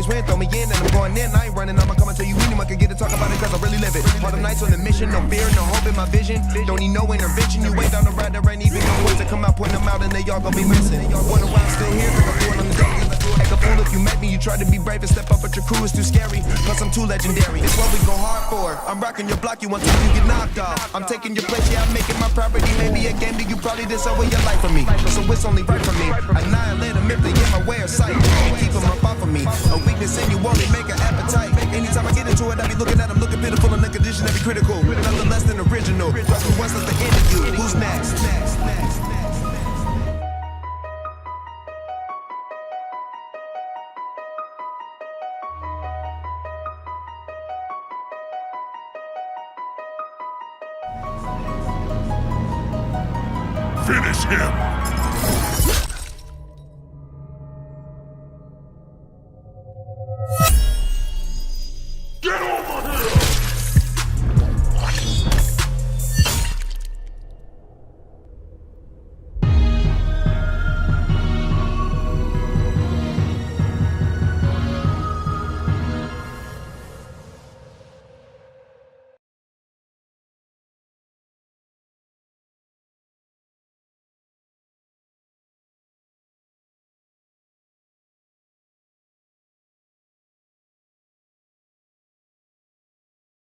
just win, throw me in and I'm going in. I ain't running, I'ma come and tell you anyone can get to talk about it cause I really live it. All the nights on the mission, no fear, no hope in my vision. Don't need no intervention, you ain't on the ride, there ain't even no words to come out, point them out and they all gon' be missing. Wonder why I'm still here, cause I'm doing on the daily. Act a fool if you met me, you try to be brave and step up, but your crew is too scary. Plus I'm too legendary, it's what we go hard for. I'm rocking your block, you want time, you get knocked off. I'm taking your place, yeah, I'm making my property. Maybe a game that you probably did so with your life for me. So it's only right for me. Annihilate them if they get my way of sight. And keep them up off of me. A weakness in you only make an appetite. Anytime I get into it, I be looking at them, looking pitiful in the condition that be critical. Nothing less than original. Trust me once, that's the end of you. Who's next? Finish him!